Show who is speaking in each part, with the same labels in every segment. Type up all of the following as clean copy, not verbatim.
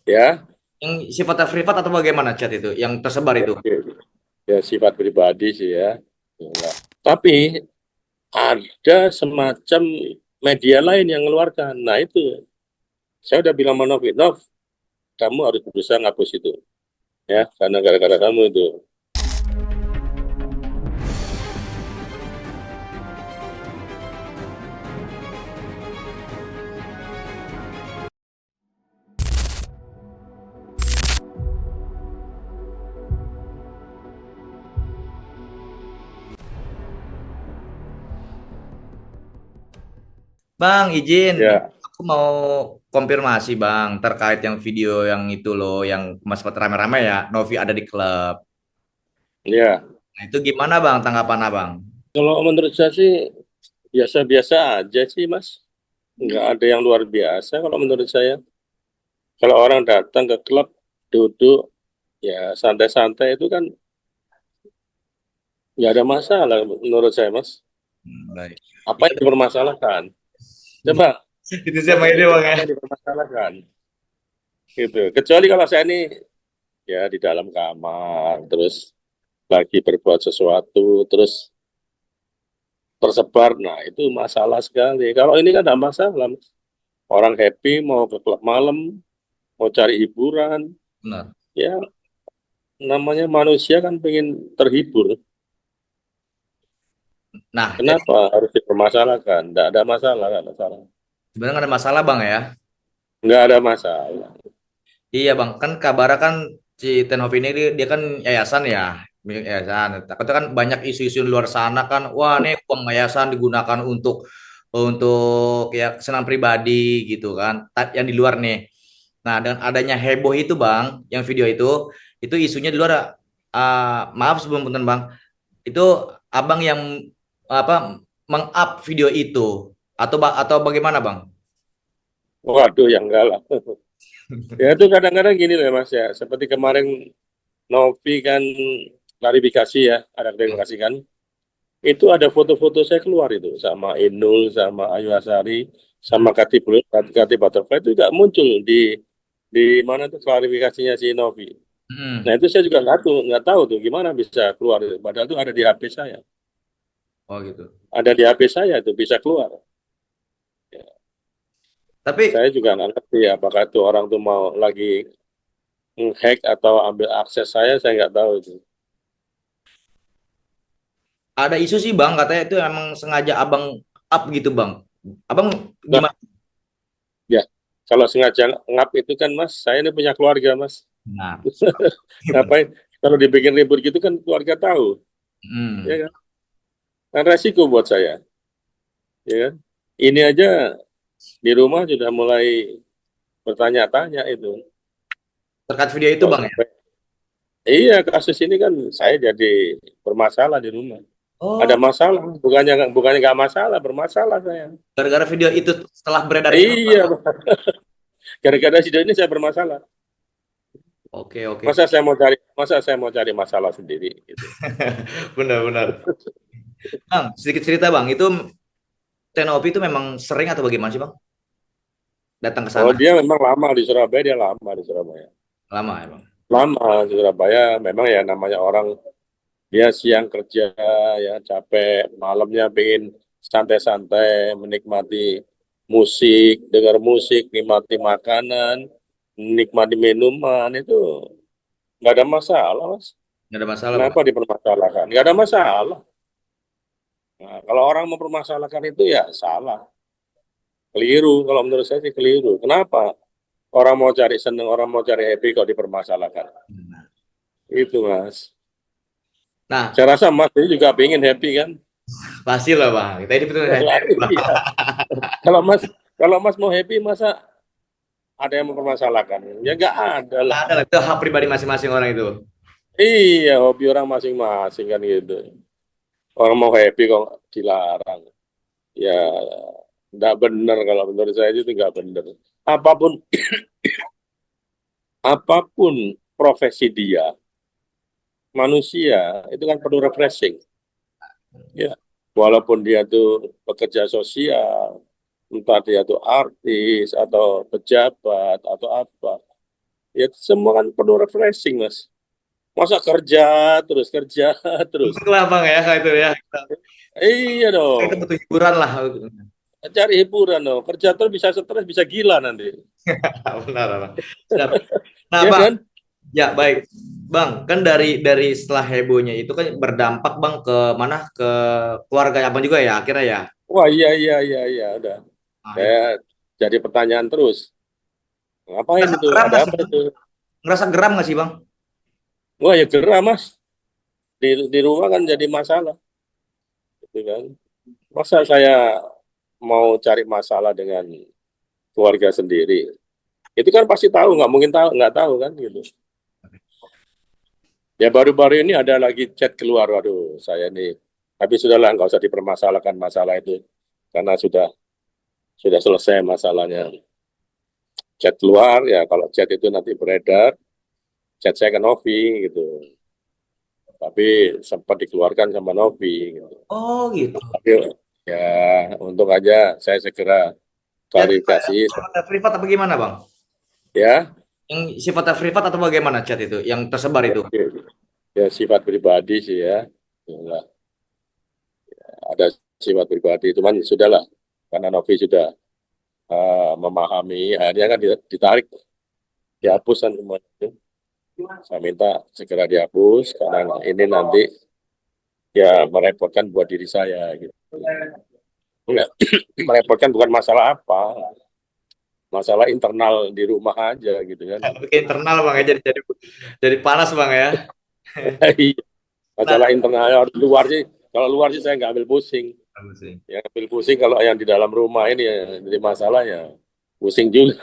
Speaker 1: Ya,
Speaker 2: Yang sifatnya privat atau bagaimana chat itu yang tersebar
Speaker 1: ya,
Speaker 2: itu?
Speaker 1: ya sifat pribadi sih ya. Ya. Tapi ada semacam media lain yang mengeluarkan. Nah itu, saya udah bilang sama Novi, Nov, kamu harus berusaha ngapus itu. Ya, karena gara-gara kamu itu.
Speaker 2: Bang, izin.
Speaker 1: Ya,
Speaker 2: Aku mau konfirmasi, Bang, terkait yang video yang itu loh, yang Mas sempat rame-rame ya, Novi ada di klub.
Speaker 1: ya.
Speaker 2: Nah, itu gimana, Bang, tanggapan Abang?
Speaker 1: Kalau menurut saya sih biasa-biasa aja sih, Mas. Nggak ada yang luar biasa kalau menurut saya. Kalau orang datang ke klub, duduk, ya santai-santai itu kan nggak ada masalah menurut saya, Mas.
Speaker 2: Baik.
Speaker 1: Apa yang dipermasalahkan? Coba,
Speaker 2: Itu
Speaker 1: Mas
Speaker 2: sama ini,
Speaker 1: Edi,
Speaker 2: Bang ya.
Speaker 1: apa yang dipermasalahkan? Gitu. Kecuali kalau saya ini ya di dalam kamar, terus lagi berbuat sesuatu, terus tersebar, nah itu masalah sekali. Kalau ini kan tidak masalah, Mas. Orang happy mau ke klub malam, mau cari hiburan,
Speaker 2: Benar.
Speaker 1: ya namanya manusia kan pengen terhibur.
Speaker 2: Nah, jadi
Speaker 1: Kenapa harus dipermasalahkan? Tidak ada masalah, nggak masalah.
Speaker 2: sebenarnya nggak ada masalah, Bang ya.
Speaker 1: Nggak ada masalah.
Speaker 2: Iya, Bang, kan kabarnya kan si Tenhovi ini dia kan yayasan ya, milik yayasan. Takutnya kan banyak isu-isu di luar sana kan, wah nih uang yayasan digunakan untuk ya senang pribadi gitu kan, yang di luar nih. Nah, dengan adanya heboh itu, Bang, yang video itu isunya di luar. Maaf sebelum punten, Bang, itu Abang yang apa meng-up video itu atau bagaimana, Bang?
Speaker 1: Waduh, yang enggak lah. Ya itu kadang-kadang gini loh Mas ya, seperti kemarin Novi kan klarifikasi ya, ada klarifikasi kan. Itu ada foto-foto saya keluar itu sama Inul, sama Ayu Asari, sama Kati Butterfly itu juga muncul di mana tuh klarifikasinya si Novi. Nah
Speaker 2: Hmm.
Speaker 1: itu saya juga nggak tahu tuh gimana bisa keluar itu. Padahal itu ada di HP saya,
Speaker 2: Oh gitu.
Speaker 1: ada di HP saya tuh bisa keluar. Ya,
Speaker 2: Tapi
Speaker 1: saya juga nggak ngerti ya, apakah itu orang tuh mau lagi hack atau ambil akses saya nggak tahu itu.
Speaker 2: ada isu sih Bang, katanya itu emang sengaja Abang up gitu Bang. Abang
Speaker 1: Nah,
Speaker 2: gimana?
Speaker 1: ya kalau sengaja ngap itu kan Mas, saya ini punya keluarga Mas.
Speaker 2: Nah,
Speaker 1: Ngapain? Kalau dibikin ribut gitu kan keluarga tahu, ya
Speaker 2: hmm.
Speaker 1: kan? Kan resiko buat saya, ya kan? Ini aja di rumah sudah mulai bertanya-tanya itu.
Speaker 2: Terkait video itu
Speaker 1: Kok
Speaker 2: Bang ya.
Speaker 1: sampai? Iya, kasus ini kan saya jadi bermasalah di rumah. Ada
Speaker 2: Oh,
Speaker 1: masalah, bukannya nggak masalah, bermasalah saya.
Speaker 2: gara-gara video itu setelah beredar itu.
Speaker 1: Iya, gara-gara video ini saya bermasalah.
Speaker 2: Oke, oke.
Speaker 1: Masa saya mau cari masalah sendiri gitu.
Speaker 2: Benar-benar. Bang, sedikit cerita Bang, itu Tenopi itu memang sering atau bagaimana sih Bang? Datang ke
Speaker 1: Oh,
Speaker 2: sana
Speaker 1: dia memang lama di Surabaya, dia lama di Surabaya.
Speaker 2: lama ya Bang.
Speaker 1: Lama di Surabaya, memang ya namanya orang dia siang kerja ya capek, malamnya pengen santai-santai, menikmati musik, dengar musik, nikmati makanan, nikmati minuman itu nggak ada masalah, Mas.
Speaker 2: Nggak ada masalah Bang.
Speaker 1: Kenapa dipermasalahkan? Nggak ada masalah. Nah, kalau orang mempermasalahkan itu ya salah, keliru. Kalau menurut saya sih keliru. Kenapa? Orang mau cari seneng, orang mau cari happy kok dipermasalahkan. Itu, Mas.
Speaker 2: Nah,
Speaker 1: Saya rasa Mas ini juga pengen happy kan?
Speaker 2: pasti lah Bang. Kita hidup itu happy Bang.
Speaker 1: Iya. Kalau Mas kalau Mas mau happy masa ada yang mempermasalahkan? Ya nggak ada
Speaker 2: Nggak
Speaker 1: lah.
Speaker 2: ada lah, itu hak pribadi masing-masing orang itu.
Speaker 1: Iya, hobi orang masing-masing kan gitu. Orang mau happy kok dilarang. Ya nggak benar kalau menurut saya itu nggak benar. Apapun apapun profesi dia, manusia itu kan perlu refreshing. Ya, walaupun dia tuh pekerja sosial, entah dia tuh artis atau pejabat atau apa, Ya semua kan perlu refreshing, Mas. Masa kerja terus kerja terus.
Speaker 2: Betul lah bang ya kayak itu ya.
Speaker 1: Iya
Speaker 2: Kita
Speaker 1: dong.
Speaker 2: butuh hiburan lah.
Speaker 1: Cari hiburan dong. Kerja terus bisa stres, bisa gila nanti.
Speaker 2: Benar bang. Siap. Nah
Speaker 1: Ya
Speaker 2: bang,
Speaker 1: kan?
Speaker 2: ya baik. Bang, kan dari setelah hebohnya itu kan berdampak bang ke mana ke keluarga abang juga ya akhirnya ya.
Speaker 1: Wah, iya iya iya iya udah.
Speaker 2: Nah,
Speaker 1: Saya
Speaker 2: itu.
Speaker 1: jadi pertanyaan terus. Ngapain
Speaker 2: Ngerasa
Speaker 1: itu?
Speaker 2: geram
Speaker 1: Ada
Speaker 2: nggak sih
Speaker 1: apa
Speaker 2: bang?
Speaker 1: itu?
Speaker 2: Ngerasa geram nggak sih bang?
Speaker 1: Wah, ya gerah, Mas. Di rumah kan jadi masalah, gitu kan. Masa saya mau cari masalah dengan keluarga sendiri? Itu kan pasti tahu, nggak mungkin tahu, nggak tahu kan gitu. Ya baru-baru ini ada lagi chat keluar, waduh, saya nih. Tapi sudahlah, nggak usah dipermasalahkan masalah itu, karena sudah selesai masalahnya. Chat keluar, ya kalau chat itu nanti beredar, chat saya ke Novi gitu. Tapi sempat dikeluarkan sama Novi gitu.
Speaker 2: Oh gitu.
Speaker 1: Tapi ya untung aja saya segera
Speaker 2: Chat
Speaker 1: klarifikasi.
Speaker 2: sifatnya privat apa gimana bang?
Speaker 1: Ya,
Speaker 2: Yang sifatnya privat atau bagaimana chat itu? Yang tersebar
Speaker 1: ya,
Speaker 2: itu?
Speaker 1: ya sifat pribadi sih ya. Yalah, ada sifat pribadi, cuman sudahlah, karena Novi sudah memahami, akhirnya kan ditarik,
Speaker 2: Hmm.
Speaker 1: dihapus kan semua itu. Saya minta segera dihapus karena ini nanti ya merepotkan buat diri saya gitu. Enggak, merepotkan bukan masalah apa, masalah internal di rumah aja gitu kan.
Speaker 2: Ke internal bang ya jadi panas bang ya. Nah,
Speaker 1: Masalah internal luar sih, kalau luar sih saya nggak ambil pusing.
Speaker 2: bagus sih.
Speaker 1: Yang ambil pusing kalau yang di dalam rumah ini ya, jadi masalah ya pusing juga.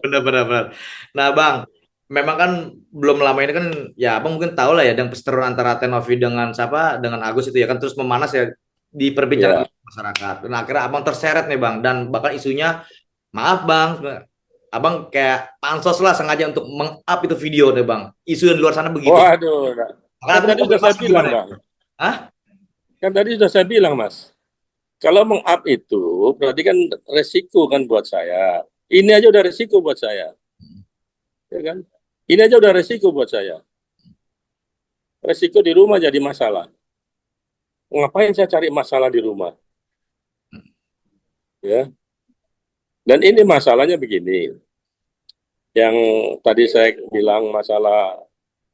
Speaker 2: Benar, benar, benar. Nah, Bang, memang kan belum lama ini kan ya Abang mungkin tahu lah ya dengan perseteruan antara Tenovi dengan siapa dengan Agus itu ya kan terus memanas ya diperbincangkan di
Speaker 1: Ya,
Speaker 2: masyarakat. Nah, akhirnya Abang terseret nih Bang dan bahkan isunya maaf Bang, Abang kayak pansos lah sengaja untuk meng-up itu video nih Bang. Isu yang di luar sana begitu.
Speaker 1: waduh, nah.
Speaker 2: Makanya
Speaker 1: Kan
Speaker 2: aku mau
Speaker 1: tadi sudah saya
Speaker 2: konfirmasi
Speaker 1: bilang
Speaker 2: gimana ya?
Speaker 1: bang,
Speaker 2: Hah?
Speaker 1: kan tadi sudah saya bilang mas, kalau meng-up itu berarti kan resiko kan buat saya. Ini aja udah resiko buat saya, ya kan? Ini aja udah resiko buat saya. Resiko di rumah jadi masalah. Ngapain saya cari masalah di rumah, ya? Dan ini masalahnya begini, yang tadi saya bilang masalah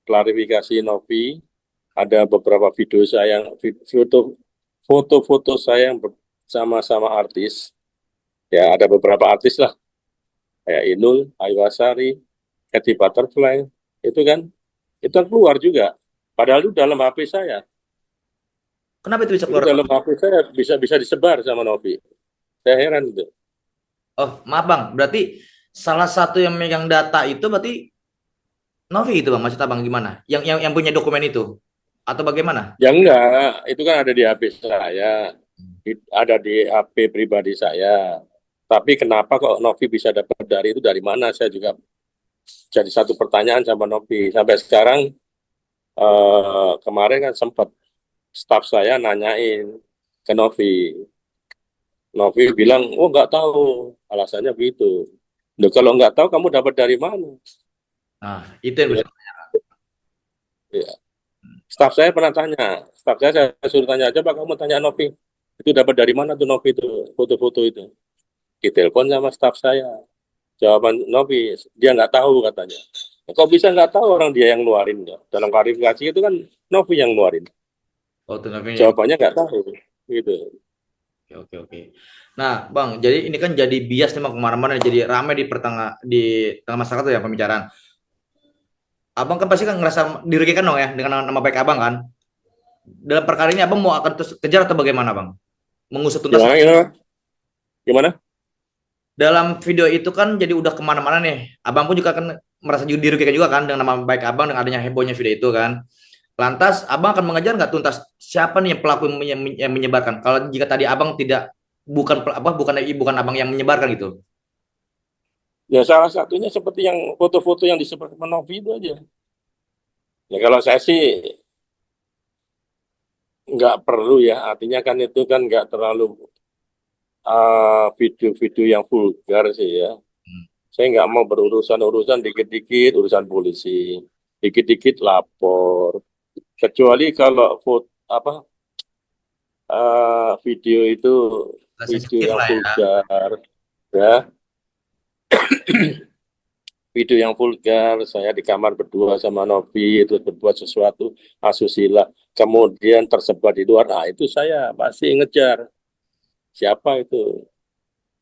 Speaker 1: klarifikasi Novi, ada beberapa video saya, foto-foto saya yang bersama-sama artis, ya ada beberapa artis lah, kayak Inul, Ayu Asari, Katy Butterfly, itu kan keluar juga. Padahal itu dalam HP saya,
Speaker 2: Kenapa itu bisa
Speaker 1: itu
Speaker 2: keluar Bang?
Speaker 1: dalam HP saya bisa bisa disebar sama Novi. Saya heran itu.
Speaker 2: Oh, maaf Bang, berarti salah satu yang megang data itu berarti Novi itu Bang, maksud Abang gimana? Yang punya dokumen itu atau bagaimana?
Speaker 1: Ya enggak, itu kan ada di HP saya, ada di HP pribadi saya. Tapi kenapa kok Novi bisa dapat dari itu dari mana? Saya juga jadi satu pertanyaan sama Novi. Sampai sekarang kemarin kan sempat staf saya nanyain ke Novi. Novi bilang, oh nggak tahu, alasannya begitu. Loh, kalau nggak tahu kamu dapat dari mana?
Speaker 2: Nah, itu yang
Speaker 1: Ya,
Speaker 2: bisa.
Speaker 1: ya. Staf saya pernah tanya, staf saya suruh tanya aja, Pak, kamu tanya Novi, itu dapat dari mana tuh Novi itu, foto-foto itu? Ditelepon sama staf saya. Jawaban Novi, dia nggak tahu katanya. Kok bisa nggak tahu orang dia yang ngeluarin? Ya? Dalam klarifikasi itu kan Novi yang ngeluarin.
Speaker 2: Oh, itu Novi yang.
Speaker 1: Jawabannya nggak tahu. Gitu.
Speaker 2: Oke, oke, oke. Nah, Bang, jadi ini kan jadi bias nih Bang kemana-mana jadi ramai di tengah masyarakat tuh ya pembicaraan. Abang kan pasti kan ngerasa dirugikan dong ya dengan nama baik Abang kan. Dalam perkara ini Abang mau akan terus kejar atau bagaimana Bang? Mengusut tuntas.
Speaker 1: Gimana, gimana? Gimana?
Speaker 2: Dalam video itu kan jadi udah kemana-mana nih. Abang pun juga kan merasa juga dirugikan juga kan dengan nama baik Abang dengan adanya hebohnya video itu kan. Lantas Abang akan mengejar nggak tuntas siapa nih yang pelaku yang menyebarkan? Kalau jika tadi Abang tidak bukan Abang yang menyebarkan gitu.
Speaker 1: Ya salah satunya seperti yang foto-foto yang disebar sama Novi itu aja. Ya kalau saya sih nggak perlu ya, artinya kan itu kan nggak terlalu video-video yang vulgar sih ya. Saya nggak mau berurusan-urusan dikit-dikit urusan polisi, dikit-dikit lapor. Kecuali kalau foto apa video itu video
Speaker 2: sensitif
Speaker 1: yang
Speaker 2: lah ya.
Speaker 1: vulgar, ya, video yang vulgar. Saya di kamar berdua sama Novi itu berbuat sesuatu asusila, kemudian tersebar di luar. Nah, itu saya pasti ngejar. Siapa itu?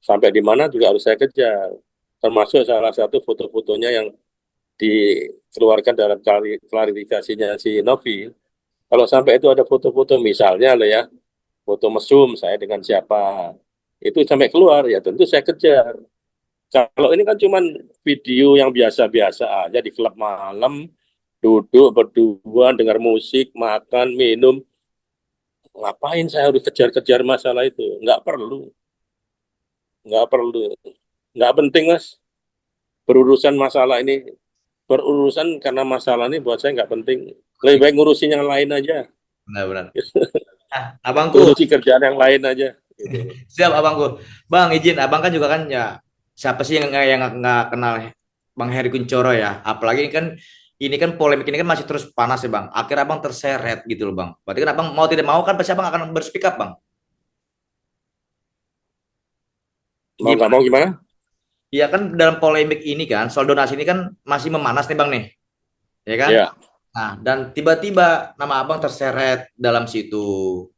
Speaker 1: Sampai di mana juga harus saya kejar. Termasuk salah satu foto-fotonya yang dikeluarkan dalam klarifikasinya si Novi. Kalau sampai itu ada foto-foto misalnya loh ya, foto mesum saya dengan siapa, itu sampai keluar ya tentu saya kejar. Kalau ini kan cuman video yang biasa-biasa aja di klub malam, duduk berdua, dengar musik, makan, minum, ngapain saya harus kejar-kejar masalah itu? Nggak perlu, nggak penting mas. Berurusan masalah ini, berurusan karena masalah ini buat saya nggak penting. Lebih baik ngurusin yang lain aja.
Speaker 2: Benar-benar. Nah, abangku,
Speaker 1: Urusi kerjaan yang lain aja. Gitu.
Speaker 2: siap abangku. Bang, izin, abang kan juga kan ya siapa sih yang nggak kenal Bang Heri Kuncoro ya? Apalagi ini kan polemik ini kan masih terus panas ya Bang. Akhirnya abang terseret gitu loh Bang. Berarti kan abang mau tidak mau kan pasti abang akan berspeak up Bang.
Speaker 1: Mau nggak
Speaker 2: Gimana?
Speaker 1: mau gimana?
Speaker 2: Iya kan dalam polemik ini kan soal donasi ini kan masih memanas nih Bang nih, ya kan?
Speaker 1: Ya,
Speaker 2: Nah, dan tiba-tiba nama abang terseret dalam situ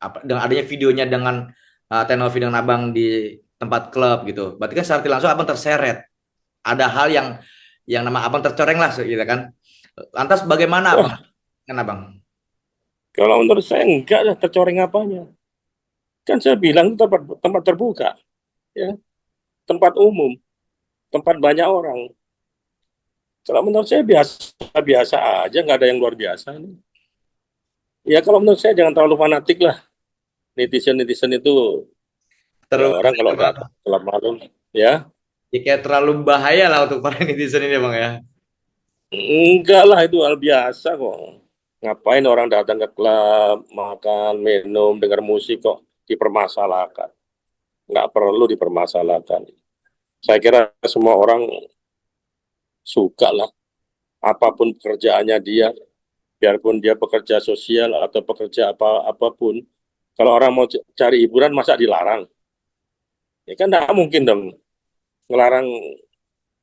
Speaker 2: apa dengan adanya videonya dengan Tenovi dengan abang di tempat klub gitu. Berarti kan secara tidak langsung abang terseret. Ada hal yang nama abang tercoreng lah gitu kan. Lantas bagaimana abang?
Speaker 1: wah,
Speaker 2: Kan abang.
Speaker 1: kalau menurut saya enggak lah tercoreng apanya. Kan saya bilang itu tempat tempat terbuka, ya, tempat umum, tempat banyak orang. Kalau menurut saya biasa-biasa aja, nggak ada yang luar biasa ini. Ya kalau menurut saya jangan terlalu fanatik lah. Netizen-netizen itu, ya
Speaker 2: Terlalu
Speaker 1: orang kalau
Speaker 2: bang,
Speaker 1: datang kelab malam, ya
Speaker 2: ya kayak terlalu bahaya lah untuk para netizen ini bang ya.
Speaker 1: enggak lah itu hal biasa kok. Ngapain orang datang ke klub, makan, minum, dengar musik kok dipermasalahkan. Nggak perlu dipermasalahkan. Saya kira semua orang suka lah, apapun pekerjaannya dia, biarpun dia pekerja sosial atau pekerja apapun. Kalau orang mau cari hiburan, masa dilarang? Ya kan nggak mungkin dong ngelarang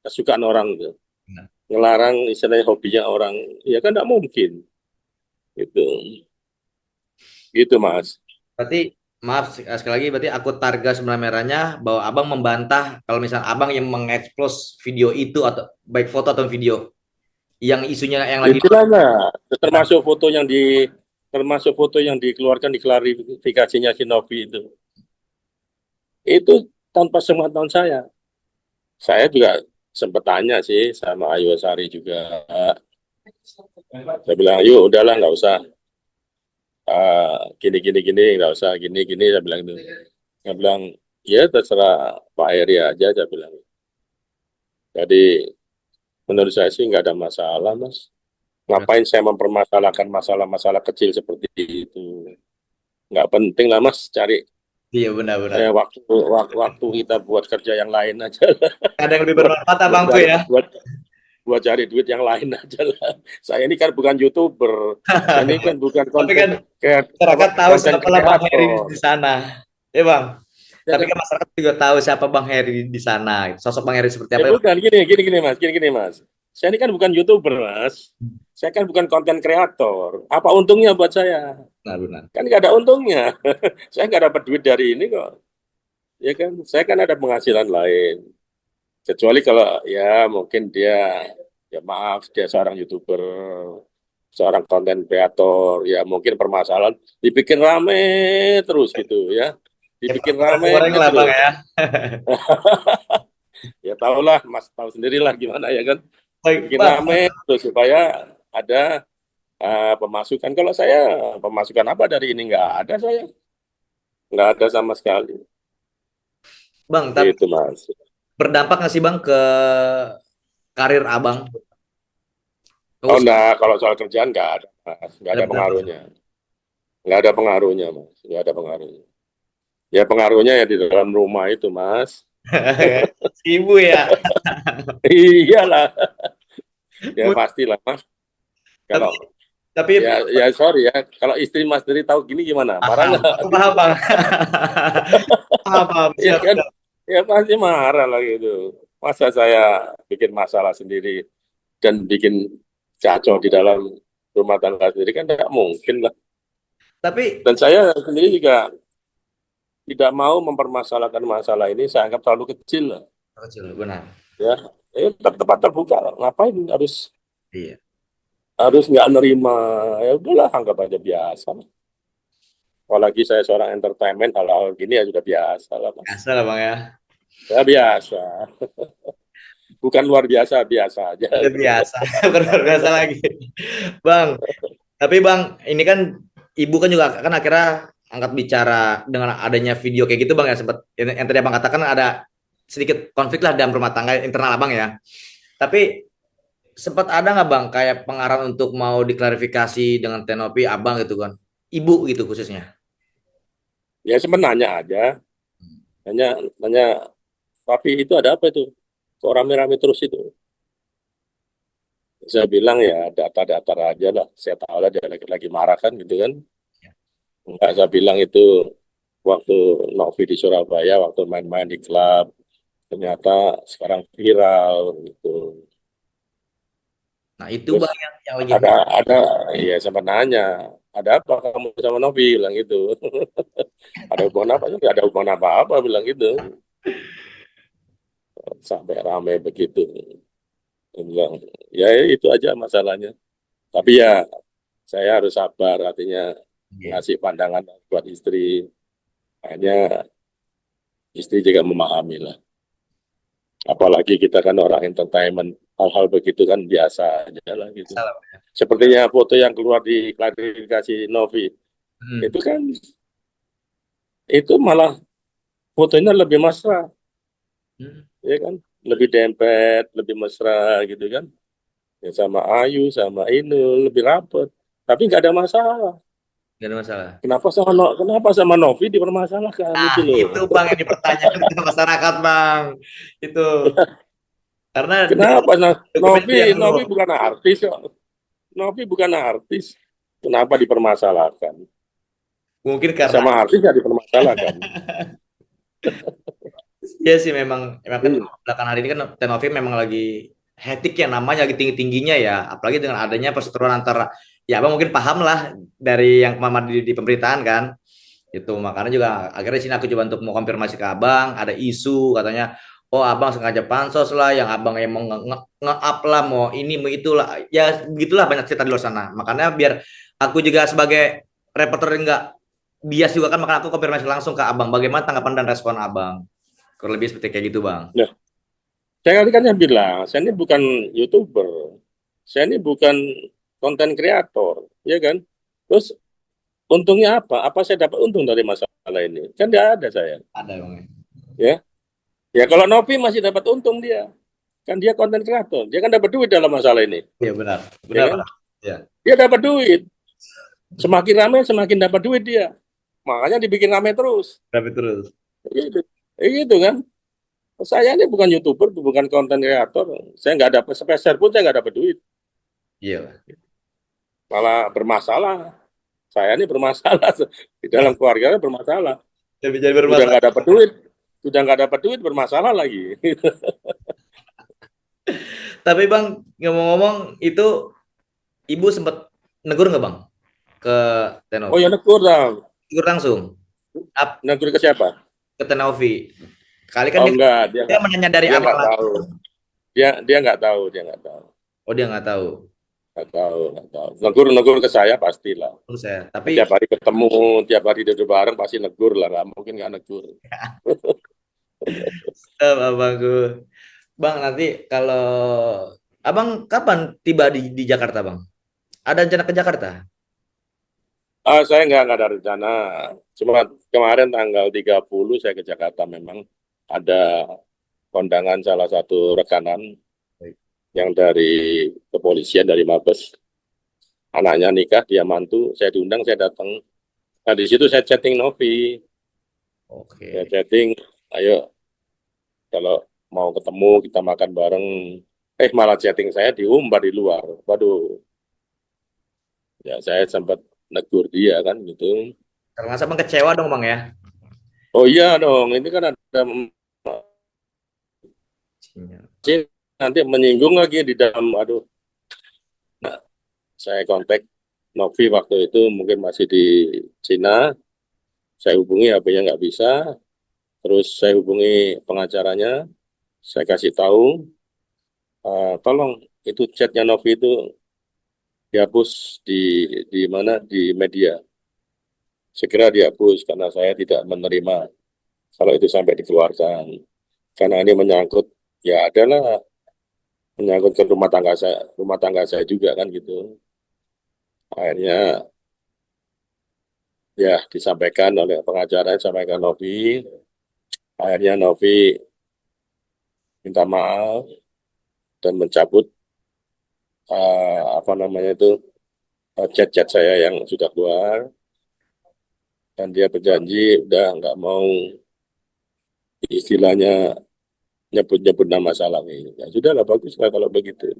Speaker 1: kesukaan orang, gitu.
Speaker 2: Nah,
Speaker 1: Ngelarang istilahnya hobinya orang. Ya kan nggak mungkin. Gitu, gitu mas.
Speaker 2: berarti maaf sekali lagi berarti aku targa sebenarnya merahnya bahwa abang membantah kalau misalnya abang yang mengekspos video itu atau baik foto atau video yang isunya yang lagi
Speaker 1: Itulah lah, termasuk foto yang dikeluarkan di klarifikasinya si Novi itu tanpa sepengetahuan saya. Saya juga sempat tanya sih sama Ayu Sari juga. Saya bilang, yuk udahlah nggak usah gini gini gini, nggak usah gini gini. Saya bilang itu. Saya bilang, ya terserah Pak Heri aja. Saya bilang. Jadi menurut saya sih nggak ada masalah, Mas. Ngapain saya mempermasalahkan masalah-masalah kecil seperti itu? Nggak penting lah, Mas. Cari
Speaker 2: iya benar-benar
Speaker 1: waktu kita buat kerja yang lain aja lah.
Speaker 2: ada yang lebih
Speaker 1: Buat
Speaker 2: bermanfaat
Speaker 1: buat
Speaker 2: abangku
Speaker 1: cari
Speaker 2: ya.
Speaker 1: buat buat cari duit yang lain aja lah. Saya ini kan bukan YouTuber. Saya ini kan bukan
Speaker 2: Tapi kan
Speaker 1: apa,
Speaker 2: masyarakat tahu
Speaker 1: konten
Speaker 2: siapalah Bang Heri
Speaker 1: kreator.
Speaker 2: di sana ya Bang.
Speaker 1: Ya
Speaker 2: Tapi
Speaker 1: kan?
Speaker 2: kan masyarakat juga tahu siapa Bang Heri di sana. Sosok Bang Heri seperti
Speaker 1: Ya
Speaker 2: apa ya Bang?
Speaker 1: bukan gini Mas. Saya ini kan bukan YouTuber, Mas. Saya kan bukan konten kreator. Apa untungnya buat saya?
Speaker 2: Benar-benar.
Speaker 1: Kan nggak ada untungnya. Saya nggak dapat duit dari ini kok. Ya kan, saya kan ada penghasilan lain. Kecuali kalau ya mungkin dia, ya maaf, dia seorang YouTuber, seorang konten kreator, ya mungkin permasalahan dibikin rame terus gitu ya.
Speaker 2: Ya
Speaker 1: Dibikin
Speaker 2: pura-pura
Speaker 1: rame
Speaker 2: goreng lah Bang
Speaker 1: terus.
Speaker 2: ya.
Speaker 1: Ya tahulah, Mas tahu sendirilah gimana ya kan.
Speaker 2: Baik
Speaker 1: Bikin
Speaker 2: Bang.
Speaker 1: rame terus supaya ada pemasukan. Kalau saya pemasukan apa dari ini nggak ada, saya nggak ada sama sekali.
Speaker 2: Bang, tapi
Speaker 1: Itu Mas.
Speaker 2: berdampak nggak sih Bang ke karir Abang? Ke
Speaker 1: Oh
Speaker 2: usaha
Speaker 1: enggak, kalau soal kerjaan nggak ada, Mas. Nggak
Speaker 2: ada
Speaker 1: ada
Speaker 2: berdampak.
Speaker 1: pengaruhnya. Nggak ada pengaruhnya, Mas. Nggak ada pengaruhnya. Ya pengaruhnya ya di dalam rumah itu, Mas.
Speaker 2: Ibu ya.
Speaker 1: Iyalah, ya pastilah Mas.
Speaker 2: Tapi
Speaker 1: Kalau
Speaker 2: tapi
Speaker 1: ya sorry ya, kalau istri Mas Dery tahu gini gimana? Marah
Speaker 2: paham,
Speaker 1: nggak
Speaker 2: aku paham
Speaker 1: gitu?
Speaker 2: bang. Paham, paham.
Speaker 1: Ya
Speaker 2: Siap,
Speaker 1: kan?
Speaker 2: siap.
Speaker 1: Ya pasti marah lah gitu. Masa saya bikin masalah sendiri dan bikin kacau di dalam rumah tangga sendiri kan tidak mungkin lah.
Speaker 2: Tapi
Speaker 1: Dan saya sendiri juga tidak mau mempermasalahkan masalah ini, saya anggap terlalu kecil lah.
Speaker 2: kecil, benar.
Speaker 1: Ya, tempat terbuka lah. Ngapain harus
Speaker 2: Iya.
Speaker 1: harus nggak nerima? Ya udahlah, anggap aja biasa. Apalagi saya seorang entertainment, hal-hal gini ya sudah biasa lah, Mas.
Speaker 2: Biasa lah bang ya.
Speaker 1: Ya biasa. Bukan luar biasa, biasa aja
Speaker 2: Udah
Speaker 1: gitu.
Speaker 2: biasa, bukan luar biasa lagi. Bang, tapi bang, ini kan ibu kan juga kan akhirnya angkat bicara dengan adanya video kayak gitu bang ya sempat yang tadi abang katakan ada sedikit konflik lah dalam rumah tangga internal abang ya. Tapi sempat ada nggak bang kayak pengarahan untuk mau diklarifikasi dengan Tenopi abang gitu kan? Ibu gitu khususnya.
Speaker 1: Ya sebenarnya aja, hanya hanya tapi itu ada apa itu? Kok rame-rame terus itu? Saya bilang ya data-data aja lah. Saya tahu lah dia lagi marah kan gitu kan. Enggak, saya bilang itu waktu Novi di Surabaya, waktu main-main di klub, ternyata sekarang viral gitu.
Speaker 2: Nah itu
Speaker 1: Terus
Speaker 2: bang yang lagi
Speaker 1: ada ya sama nanya, ada apa kamu sama Novi bilang gitu. Ada hubungan apa? Tidak ada hubungan apa-apa bilang gitu. Sampai rame begitu. Dia bilang, ya itu aja masalahnya. Tapi ya saya harus sabar, artinya
Speaker 2: iya,
Speaker 1: ngasih pandangan buat istri. Hanya istri juga memahami lah. Apalagi kita kan orang entertainment, hal-hal begitu kan biasa aja lah gitu.
Speaker 2: salah.
Speaker 1: Sepertinya foto yang keluar di klarifikasi Novi,
Speaker 2: Hmm.
Speaker 1: itu kan itu malah fotonya lebih mesra,
Speaker 2: Hmm.
Speaker 1: ya kan? Lebih dempet, lebih mesra gitu kan? Ya sama Ayu, sama Inul, lebih rapet. Tapi nggak ada masalah.
Speaker 2: Gak ada masalah.
Speaker 1: Kenapa sama Novi dipermasalahkan
Speaker 2: Nah,
Speaker 1: itu
Speaker 2: itu
Speaker 1: loh?
Speaker 2: Bang yang dipertanyakan ke masyarakat, Bang. Itu karena
Speaker 1: Kenapa? Nah,
Speaker 2: dokumentasi yang
Speaker 1: Novi
Speaker 2: belum.
Speaker 1: Novi bukan artis kok. Novi bukan artis. Kenapa dipermasalahkan?
Speaker 2: Mungkin
Speaker 1: Ya,
Speaker 2: karena
Speaker 1: sama artis ya dipermasalahkan.
Speaker 2: ya sih memang kan
Speaker 1: Iya.
Speaker 2: belakangan hari ini kan Tenovi memang lagi hektik ya namanya lagi tinggi-tingginya ya. Apalagi dengan adanya perseteruan antara ya Abang mungkin paham lah dari yang kemarin di pemerintahan kan. Itu makanya juga akhirnya sini aku coba untuk mau konfirmasi ke Abang, ada isu katanya oh Abang sengaja pansos lah yang Abang emang nge-up lah mau ini mau itulah. Ya begitulah banyak cerita di luar sana. Makanya biar aku juga sebagai reporter enggak bias juga kan makanya aku konfirmasi langsung ke Abang bagaimana tanggapan dan respon Abang. Kurang lebih seperti kayak gitu, Bang.
Speaker 1: Nah, saya tadi kan yang bilang, saya ini bukan YouTuber. Saya ini bukan konten kreator, ya kan? Terus untungnya apa? Apa saya dapat untung dari masalah ini? Kan tidak ada saya,
Speaker 2: Ada, Bang.
Speaker 1: ya. Ya kalau Novi masih dapat untung dia. Kan dia konten kreator. Dia kan dapat duit dalam masalah ini,
Speaker 2: Iya, benar.
Speaker 1: ya
Speaker 2: Benar,
Speaker 1: kan?
Speaker 2: Bang. Ya.
Speaker 1: Dia dapat duit. Semakin ramai, semakin dapat duit dia. Makanya dibikin ramai terus.
Speaker 2: Tapi terus.
Speaker 1: Gitu. Gitu kan? Saya ini bukan YouTuber, bukan konten kreator. Saya nggak dapat sepeser pun saya nggak dapat duit.
Speaker 2: Iya, Bang.
Speaker 1: Malah bermasalah. Saya ini bermasalah di dalam keluarga bermasalah.
Speaker 2: Jadi
Speaker 1: Sudah
Speaker 2: bermasalah.
Speaker 1: nggak dapat duit, sudah nggak dapat duit bermasalah lagi.
Speaker 2: Tapi Bang, ngomong-ngomong itu Ibu sempat negur nggak Bang ke
Speaker 1: Oh
Speaker 2: Tenovi?
Speaker 1: ya negur dong.
Speaker 2: Negur langsung. Up
Speaker 1: Negur ke siapa?
Speaker 2: ke Tenovi. Kali kan
Speaker 1: Oh
Speaker 2: dia,
Speaker 1: enggak,
Speaker 2: dia menanya dari
Speaker 1: dia
Speaker 2: Abang
Speaker 1: nggak tahu.
Speaker 2: langsung.
Speaker 1: Dia nggak tahu, dia nggak tahu.
Speaker 2: Oh, dia nggak tahu.
Speaker 1: Nggak tahu, nggak tahu. Negur ke saya pastilah.
Speaker 2: Terus saya. Tapi
Speaker 1: Tiap hari ketemu, tiap hari duduk bareng pasti negur lah. Nggak mungkin nggak negur.
Speaker 2: Abangku. Bang, nanti kalau Abang kapan tiba di Jakarta, Bang? Ada rencana ke Jakarta?
Speaker 1: Saya nggak ada rencana. Cuma kemarin tanggal 30 saya ke Jakarta memang ada kondangan salah satu rekanan
Speaker 2: Baik.
Speaker 1: yang dari kepolisian dari Mabes. Anaknya nikah, dia mantu, saya diundang, saya datang. Nah di situ saya chatting Novi, saya
Speaker 2: Oke.
Speaker 1: chatting, ayo kalau mau ketemu kita makan bareng. Malah chatting saya diumbar di luar. Waduh, ya saya sempat negur dia kan gitu.
Speaker 2: Termasuk Abang kecewa dong Bang ya.
Speaker 1: Oh iya dong, ini kan ada nanti menyinggung lagi di dalam. Aduh, nah, saya kontak Novi waktu itu mungkin masih di Cina. Saya hubungi HP-nya nggak bisa. Terus saya hubungi pengacaranya. Saya kasih tahu, tolong itu chatnya Novi itu dihapus di mana di media. Segera dihapus karena saya tidak menerima kalau itu sampai dikeluarkan. Karena ini menyangkut, ya adalah menyangkut ke rumah tangga saya juga kan gitu. Akhirnya ya disampaikan oleh pengacara, sampaikan Novi. Akhirnya Novi minta maaf dan mencabut apa namanya itu chat-chat saya yang sudah keluar, dan dia berjanji udah nggak mau istilahnya nyebut-nyebut nama salah ini. Ya sudah lah, bagus lah kalau begitu,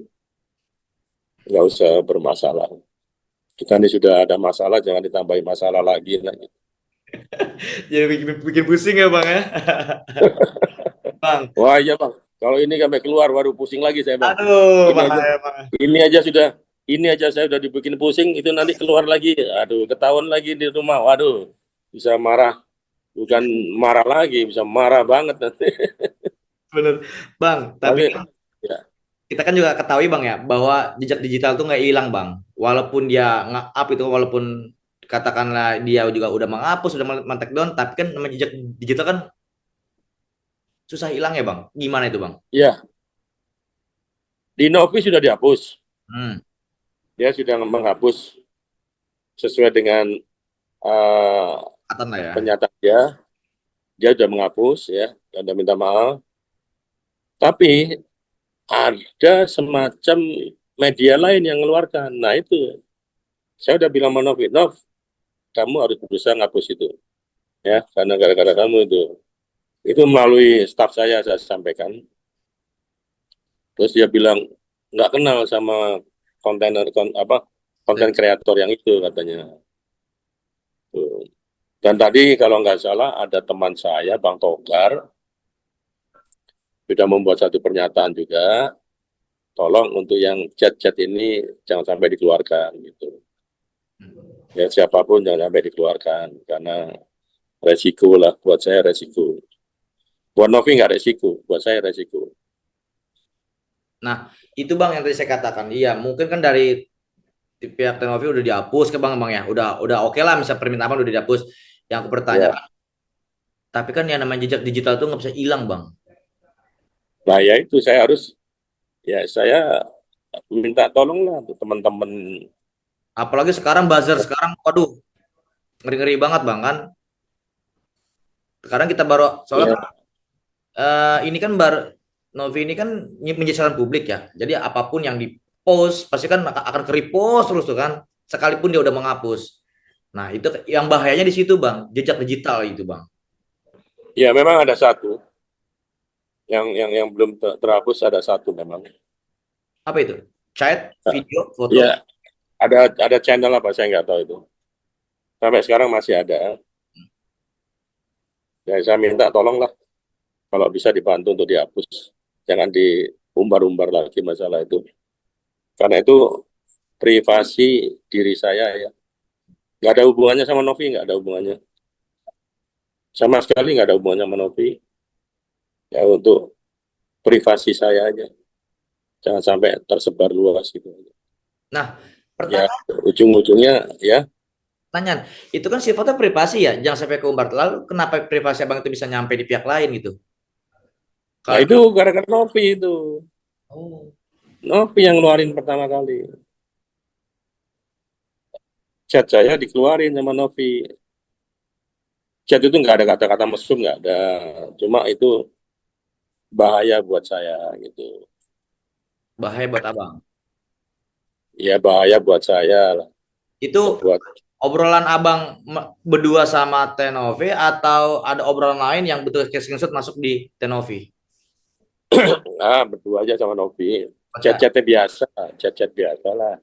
Speaker 1: nggak usah bermasalah. Kita ini sudah ada masalah, jangan ditambahin masalah lagi lah.
Speaker 2: Jadi bikin pusing ya Bang ya. Bang,
Speaker 1: Wah iya bang, kalau ini sampai keluar, waduh pusing lagi saya bang.
Speaker 2: aduh
Speaker 1: Ini aja,
Speaker 2: bahaya Bang.
Speaker 1: ini aja sudah, ini aja saya udah dibikin pusing, itu nanti keluar lagi, aduh ketahuan lagi di rumah, waduh bisa marah, bukan marah lagi, bisa marah banget nanti.
Speaker 2: Bener. Bang, tapi
Speaker 1: Tapi
Speaker 2: kan
Speaker 1: ya,
Speaker 2: kita kan juga ketahui Bang ya bahwa jejak digital tuh nggak hilang Bang. Walaupun dia nge-up itu, walaupun katakanlah dia juga udah menghapus, udah men-take down, tapi kan namanya jejak digital kan susah hilang ya Bang. Gimana itu Bang?
Speaker 1: ya di Novi sudah dihapus,
Speaker 2: Hmm,
Speaker 1: dia sudah menghapus sesuai dengan eh,
Speaker 2: Kelihatan lah ya.
Speaker 1: pernyataan dia sudah menghapus ya, dan dia minta maaf. Tapi ada semacam media lain yang mengeluarkan. Nah itu, saya udah bilang sama Novi, Nov, kamu harus berusaha ngapus itu, ya, karena gara-gara kamu itu. Itu melalui staf saya sampaikan. Terus dia bilang nggak kenal sama apa konten kreator yang itu katanya. Tuh. Dan tadi kalau nggak salah ada teman saya, Bang Togar, sudah membuat satu pernyataan juga, tolong untuk yang chat-chat ini jangan sampai dikeluarkan gitu. Ya siapapun jangan sampai dikeluarkan karena resiko lah, buat saya resiko. Buat Novi nggak resiko, buat saya resiko.
Speaker 2: Nah, itu Bang yang tadi saya katakan. Iya, mungkin kan dari pihak Teknovi udah dihapus ke Bang ya. Udah oke lah misal permintaan Bang udah dihapus. Yang aku
Speaker 1: Ya,
Speaker 2: pertanyakan, tapi kan yang namanya jejak digital tuh nggak bisa hilang Bang.
Speaker 1: nah ya itu saya minta tolong lah untuk teman-teman.
Speaker 2: Apalagi sekarang buzzer sekarang, waduh, ngeri-ngeri banget Bang kan. Sekarang kita baru soalnya
Speaker 1: Ya,
Speaker 2: kan, ini kan Novi ini kan menjadi publik ya. Jadi apapun yang di post pasti kan akan ke repost terus tuh kan. Sekalipun dia udah menghapus. Nah, itu yang bahayanya di situ, Bang. Jejak digital itu, Bang.
Speaker 1: ya memang ada satu yang belum terhapus, ada satu memang.
Speaker 2: Apa itu? Chat, video, foto.
Speaker 1: Ya ada channel apa saya nggak tahu itu. Sampai sekarang masih ada. Ya saya minta tolong lah kalau bisa dibantu untuk dihapus. Jangan diumbar-umbar lagi masalah itu. Karena itu privasi diri saya ya. Nggak ada hubungannya sama Novi, nggak ada hubungannya. Sama sekali nggak ada hubungannya sama Novi. Ya untuk privasi saya aja. Jangan sampai tersebar luas gitu.
Speaker 2: Nah,
Speaker 1: Ya
Speaker 2: pertanyaan,
Speaker 1: ujung-ujungnya ya.
Speaker 2: itu kan sifatnya privasi ya, jangan sampai keumbar. Lalu kenapa privasi Abang itu bisa nyampe di pihak lain gitu?
Speaker 1: Nah
Speaker 2: Kalau
Speaker 1: itu gara-gara Novi itu.
Speaker 2: oh,
Speaker 1: Novi yang ngeluarin pertama kali. Chat saya dikeluarin sama Novi. Chat itu nggak ada kata-kata mesum, nggak ada. Cuma itu bahaya buat saya gitu.
Speaker 2: bahaya buat Abang.
Speaker 1: Ya bahaya buat saya lah.
Speaker 2: Itu
Speaker 1: Buat
Speaker 2: obrolan Abang berdua sama Tenovi atau ada obrolan lain yang betul screenshot masuk di Tenovi?
Speaker 1: Nah, berdua aja sama Novi.
Speaker 2: Masa?
Speaker 1: Chat-chatnya biasa, chat-chat biasa lah.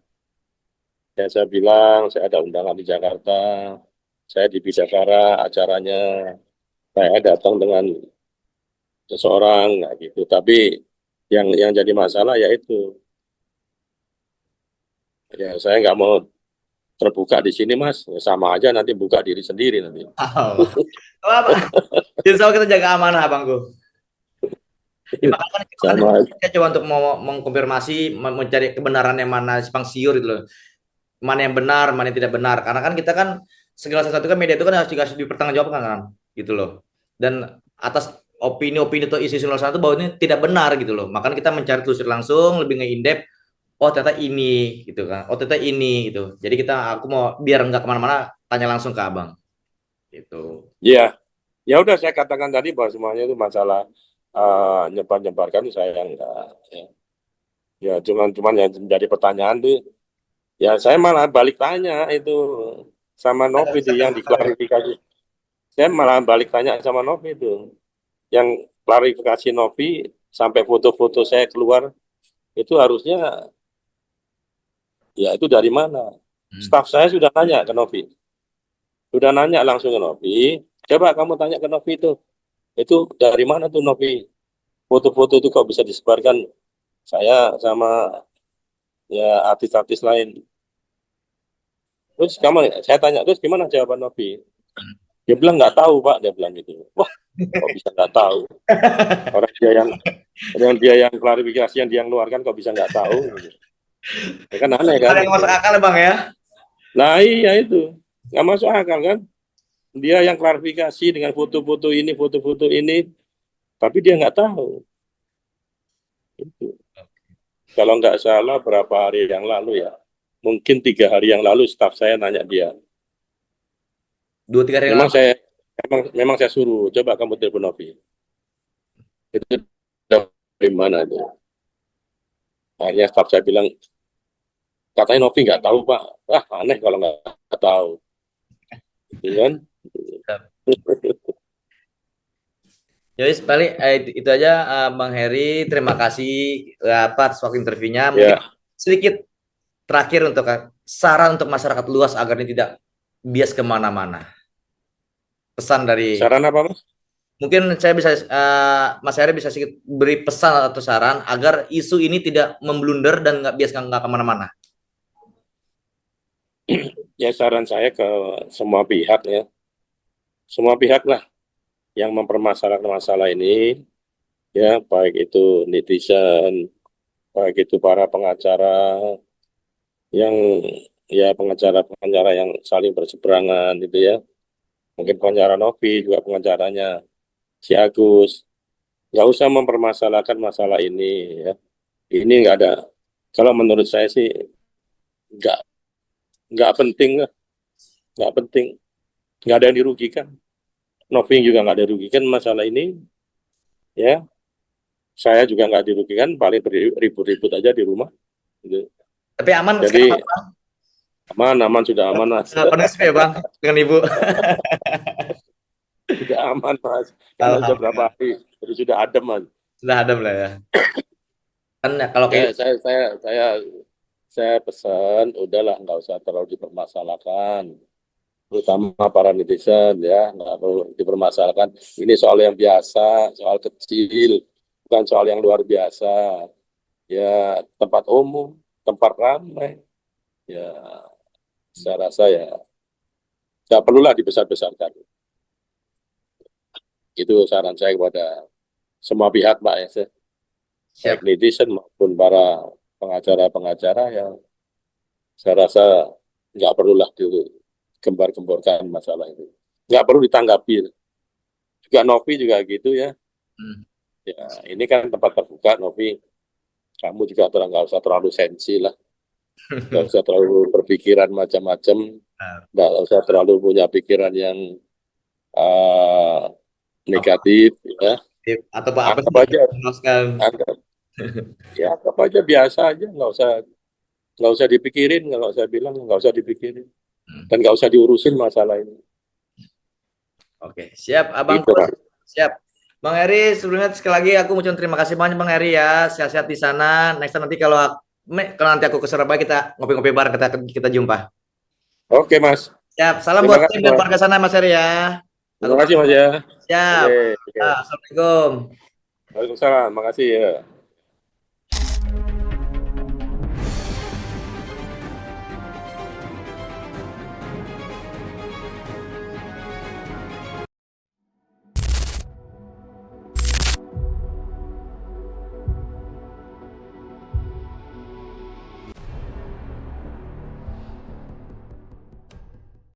Speaker 1: Ya, saya bilang, saya ada undangan di Jakarta, saya di Bidakara acaranya, saya datang dengan seseorang, nah gitu. Tapi yang jadi masalah ya itu, ya saya nggak mau terbuka di sini Mas, ya, sama aja nanti buka diri sendiri nanti.
Speaker 2: Oh, apa? Insya Allah kita jaga amanah, Bangku. Ya, makanya kan kita kan
Speaker 1: Sama aja.
Speaker 2: kita coba untuk mau mengkonfirmasi, mencari kebenaran yang mana simpang siur gitu loh. Mana yang benar, mana yang tidak benar. Karena kan kita kan segala sesuatu kan media itu kan harus juga harus dipertanggungjawabkan kan, gitu loh. Dan atas opini-opini atau isu-isu luar sana itu bahwa ini tidak benar gitu loh. Makanya kita mencari telusur langsung, lebih nge-in-depth. Oh ternyata ini gitu kan. Oh ternyata ini gitu. Jadi aku mau biar nggak kemana-mana, tanya langsung ke abang. Gitu.
Speaker 1: Ya, ya udah saya katakan tadi bahwa semuanya itu masalah nyebar-nyebarkan saya enggak. Ya, ya cuman yang menjadi pertanyaan tuh, ya saya malah balik tanya itu sama Novi itu yang diklarifikasi. Saya malah balik tanya sama Novi itu, yang klarifikasi Novi sampai foto-foto saya keluar itu harusnya ya itu dari mana?
Speaker 2: Hmm.
Speaker 1: Staf saya sudah tanya ke Novi, sudah nanya langsung ke Novi. Coba kamu tanya ke Novi itu dari mana tuh Novi? Foto-foto itu kok bisa disebarkan saya sama ya artis-artis lain. Terus kamu, saya tanya terus gimana jawaban Novi? Dia bilang nggak tahu Pak, dia bilang gitu. Wah, kok bisa nggak tahu? Orang dia yang klarifikasi yang dia ngeluarkan kok bisa nggak tahu? Gitu. Ya kan aneh kan
Speaker 2: Ada yang
Speaker 1: itu.
Speaker 2: masuk akal ya bang ya.
Speaker 1: Nah iya itu nggak masuk akal kan? Dia yang klarifikasi dengan foto-foto ini, tapi dia nggak tahu. Itu. Kalau nggak salah berapa hari yang lalu ya, mungkin 3 hari yang lalu staf saya nanya dia.
Speaker 2: 2-3 hari yang
Speaker 1: Memang
Speaker 2: lalu.
Speaker 1: saya memang saya suruh coba kamu telepon Novi. Itu dari mana itu? Akhirnya staf saya bilang katanya Novi nggak tahu Pak. Ah aneh kalau nggak tahu, gitu kan?
Speaker 2: Ya wis, paling itu aja, Bang Heri. Terima kasih atas waktu interviewnya. Mungkin
Speaker 1: Ya,
Speaker 2: sedikit terakhir untuk saran untuk masyarakat luas agar ini tidak bias kemana-mana. Pesan dari
Speaker 1: saran apa Mas?
Speaker 2: mungkin saya bisa Mas Heri bisa sedikit beri pesan atau saran agar isu ini tidak memblunder dan nggak bias nggak kemana-mana.
Speaker 1: Ya saran saya ke semua pihak ya, semua pihak lah yang mempermasalahkan masalah ini, ya baik itu netizen, baik itu para pengacara yang ya pengacara-pengacara yang saling berseberangan itu ya, mungkin pengacara Novi juga pengacaranya si Agus, nggak usah mempermasalahkan masalah ini ya. Ini nggak ada. Kalau menurut saya sih nggak nggak penting lah, nggak penting, nggak ada yang dirugikan. Novi juga nggak ada yang dirugikan masalah ini, ya. Saya juga nggak dirugikan, paling ribut-ribut aja di rumah. Gitu.
Speaker 2: Tapi aman sekarang
Speaker 1: Jadi aman, aman sudah aman mas,
Speaker 2: kondusif ya Bang dengan Ibu.
Speaker 1: sudah aman mas. Karena sudah berapa
Speaker 2: Alhamdulillah.
Speaker 1: hari, jadi sudah adem mas.
Speaker 2: Sudah ada lah ya. Kan ya, kalau
Speaker 1: Ya,
Speaker 2: kayak
Speaker 1: saya pesan, udahlah nggak usah terlalu dipermasalahkan, terutama para netizen ya, nggak perlu dipermasalahkan. Ini soal yang biasa, soal kecil, bukan soal yang luar biasa. Ya, tempat umum, tempat ramai, ya saya rasa ya nggak perlulah dibesar-besarkan. Itu saran saya kepada semua pihak, Pak ya, baik
Speaker 2: siap.
Speaker 1: netizen maupun para pengacara-pengacara yang saya rasa nggak perlulah digembar-gemborkan masalah itu. Nggak perlu ditanggapi. Juga Novi juga gitu ya.
Speaker 2: Hmm.
Speaker 1: Ya, ini kan tempat terbuka, Novi. Kamu juga nggak usah terlalu sensi lah. Nggak usah terlalu berpikiran macam-macam. Nggak usah terlalu punya pikiran yang uh,
Speaker 2: Apa,
Speaker 1: negatif. Ya.
Speaker 2: atau apa sih
Speaker 1: Anggap
Speaker 2: yang
Speaker 1: aja,
Speaker 2: menjelaskan.
Speaker 1: anggap, ya anggap aja biasa aja. Nggak usah dipikirin. Nggak usah bilang, nggak usah dipikirin. Dan nggak usah diurusin masalah ini.
Speaker 2: Oke, siap Abang
Speaker 1: Itu,
Speaker 2: Bos.
Speaker 1: Pak.
Speaker 2: Siap. Bang Eri, sebelumnya sekali lagi aku mau terima kasih banyak Bang Eri ya. Sehat-sehat di sana. Next time nanti kalau nanti aku ke Surabaya kita ngopi-ngopi bareng kita jumpa.
Speaker 1: Oke, Mas.
Speaker 2: Siap. Salam
Speaker 1: Terima
Speaker 2: buat tim
Speaker 1: kasih,
Speaker 2: dan
Speaker 1: Mas.
Speaker 2: keluarga sana Mas Eri ya. Aku
Speaker 1: Terima kasih,
Speaker 2: pamit.
Speaker 1: Mas ya.
Speaker 2: Siap.
Speaker 1: Oke, oke.
Speaker 2: Assalamualaikum.
Speaker 1: Waalaikumsalam. Makasih ya.